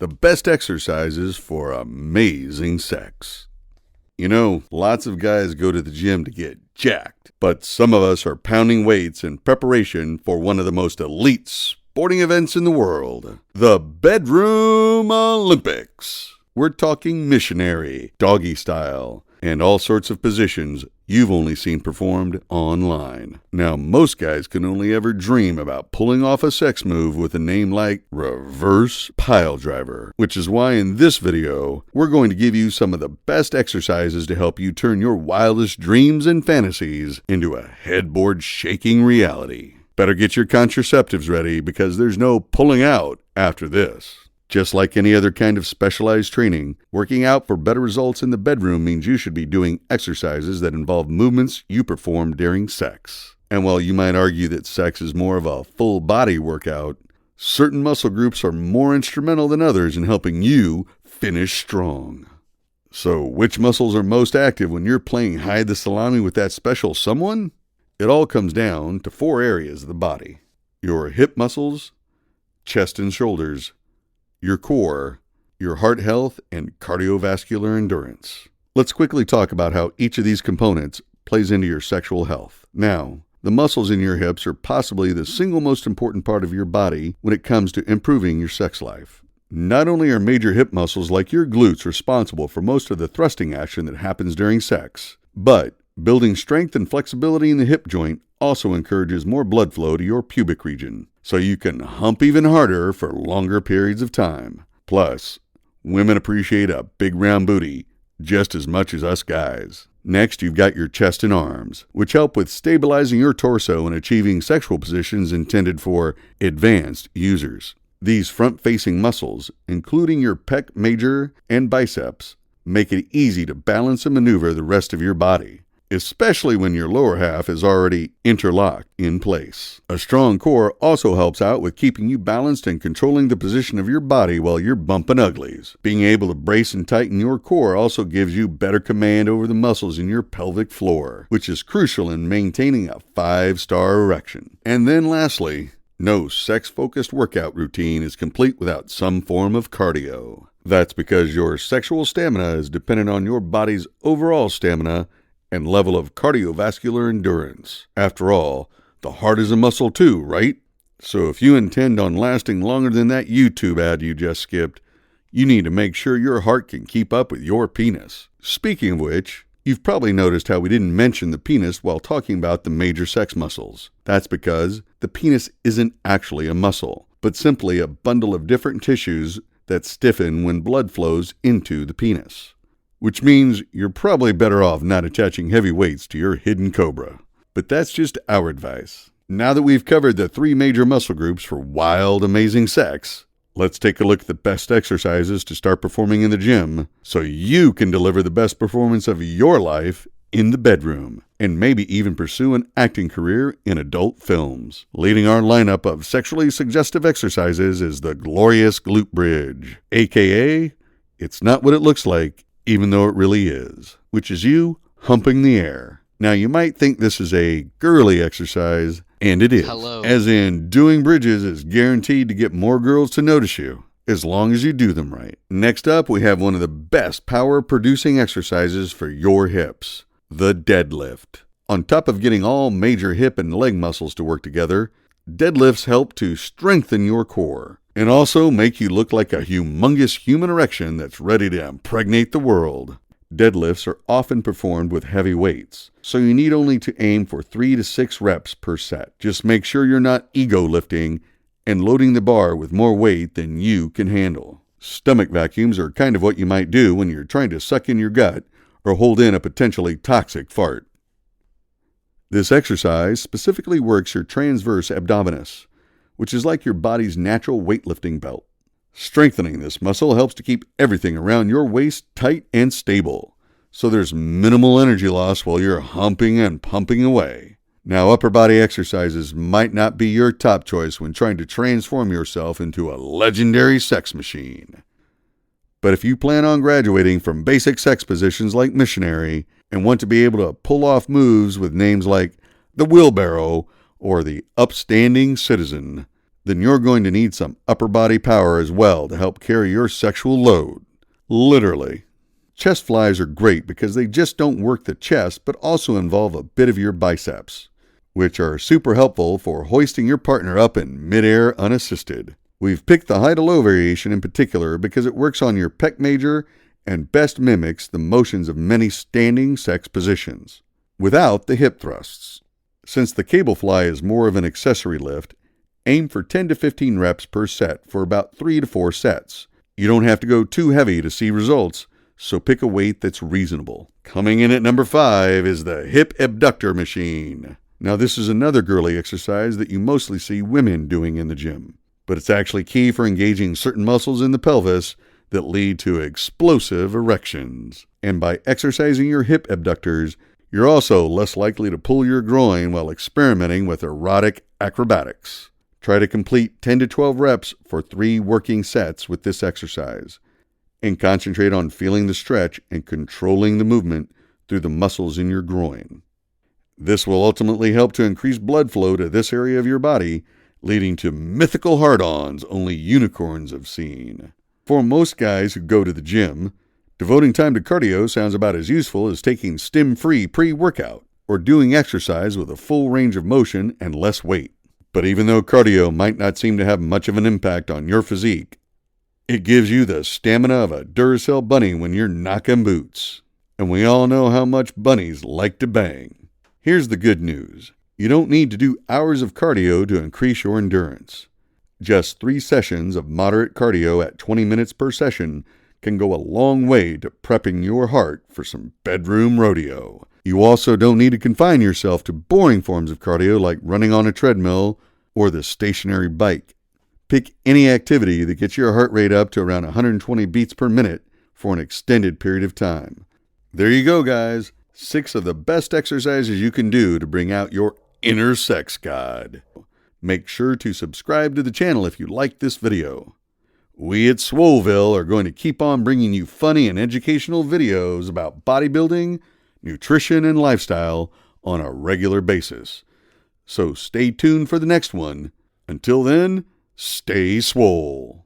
the best exercises for amazing sex. You know, lots of guys go to the gym to get jacked, but some of us are pounding weights in preparation for one of the most elite sporting events in the world, the Bedroom Olympics. We're talking missionary, doggy-style, and all sorts of positions you've only seen performed online. Now, most guys can only ever dream about pulling off a sex move with a name like reverse pile driver, which is why in this video, we're going to give you some of the best exercises to help you turn your wildest dreams and fantasies into a headboard-shaking reality. Better get your contraceptives ready because there's no pulling out after this. Just like any other kind of specialized training, working out for better results in the bedroom means you should be doing exercises that involve movements you perform during sex. And while you might argue that sex is more of a full body workout, certain muscle groups are more instrumental than others in helping you finish strong. So which muscles are most active when you're playing hide the salami with that special someone? It all comes down to 4 areas of the body: your hip muscles, chest and shoulders, your core, your heart health, and cardiovascular endurance. Let's quickly talk about how each of these components plays into your sexual health. Now, the muscles in your hips are possibly the single most important part of your body when it comes to improving your sex life. Not only are major hip muscles like your glutes responsible for most of the thrusting action that happens during sex, but building strength and flexibility in the hip joint also encourages more blood flow to your pubic region, so you can hump even harder for longer periods of time. Plus, women appreciate a big round booty just as much as us guys. Next, you've got your chest and arms, which help with stabilizing your torso and achieving sexual positions intended for advanced users. These front-facing muscles, including your pec major and biceps, make it easy to balance and maneuver the rest of your body, especially when your lower half is already interlocked in place. A strong core also helps out with keeping you balanced and controlling the position of your body while you're bumping uglies. Being able to brace and tighten your core also gives you better command over the muscles in your pelvic floor, which is crucial in maintaining a 5-star erection. And then lastly, no sex-focused workout routine is complete without some form of cardio. That's because your sexual stamina is dependent on your body's overall stamina and level of cardiovascular endurance. After all, the heart is a muscle too, right? So if you intend on lasting longer than that YouTube ad you just skipped, you need to make sure your heart can keep up with your penis. Speaking of which, you've probably noticed how we didn't mention the penis while talking about the major sex muscles. That's because the penis isn't actually a muscle, but simply a bundle of different tissues that stiffen when blood flows into the penis. Which means you're probably better off not attaching heavy weights to your hidden cobra. But that's just our advice. Now that we've covered the 3 major muscle groups for wild, amazing sex, let's take a look at the best exercises to start performing in the gym so you can deliver the best performance of your life in the bedroom and maybe even pursue an acting career in adult films. Leading our lineup of sexually suggestive exercises is the glorious glute bridge, aka it's not what it looks like, even though it really is, which is you humping the air. Now, you might think this is a girly exercise, and it is. As in, doing bridges is guaranteed to get more girls to notice you, as long as you do them right. Next up, we have one of the best power-producing exercises for your hips, the deadlift. On top of getting all major hip and leg muscles to work together, deadlifts help to strengthen your core and also make you look like a humongous human erection that's ready to impregnate the world. Deadlifts are often performed with heavy weights, so you need only to aim for 3 to 6 reps per set. Just make sure you're not ego lifting and loading the bar with more weight than you can handle. Stomach vacuums are kind of what you might do when you're trying to suck in your gut or hold in a potentially toxic fart. This exercise specifically works your transverse abdominis, which is like your body's natural weightlifting belt. Strengthening this muscle helps to keep everything around your waist tight and stable, so there's minimal energy loss while you're humping and pumping away. Now, upper body exercises might not be your top choice when trying to transform yourself into a legendary sex machine. But if you plan on graduating from basic sex positions like missionary and want to be able to pull off moves with names like the wheelbarrow or the upstanding citizen, then you're going to need some upper body power as well to help carry your sexual load. Literally. Chest flies are great because they just don't work the chest but also involve a bit of your biceps, which are super helpful for hoisting your partner up in midair unassisted. We've picked the high to low variation in particular because it works on your pec major and best mimics the motions of many standing sex positions, without the hip thrusts. Since the cable fly is more of an accessory lift, aim for 10 to 15 reps per set for about 3 to 4 sets. You don't have to go too heavy to see results, so pick a weight that's reasonable. Coming in at number 5 is the hip abductor machine. Now this is another girly exercise that you mostly see women doing in the gym, but it's actually key for engaging certain muscles in the pelvis that lead to explosive erections. And by exercising your hip abductors, you're also less likely to pull your groin while experimenting with erotic acrobatics. Try to complete 10 to 12 reps for 3 working sets with this exercise, and concentrate on feeling the stretch and controlling the movement through the muscles in your groin. This will ultimately help to increase blood flow to this area of your body, leading to mythical hard-ons only unicorns have seen. For most guys who go to the gym, devoting time to cardio sounds about as useful as taking stim-free pre-workout or doing exercise with a full range of motion and less weight. But even though cardio might not seem to have much of an impact on your physique, it gives you the stamina of a Duracell bunny when you're knocking boots. And we all know how much bunnies like to bang. Here's the good news. You don't need to do hours of cardio to increase your endurance. Just 3 sessions of moderate cardio at 20 minutes per session can go a long way to prepping your heart for some bedroom rodeo. You also don't need to confine yourself to boring forms of cardio like running on a treadmill or the stationary bike. Pick any activity that gets your heart rate up to around 120 beats per minute for an extended period of time. There you go, guys. 6 of the best exercises you can do to bring out your inner sex god. Make sure to subscribe to the channel if you liked this video. We at SwoleVille are going to keep on bringing you funny and educational videos about bodybuilding, nutrition, and lifestyle on a regular basis. So stay tuned for the next one. Until then, stay swole.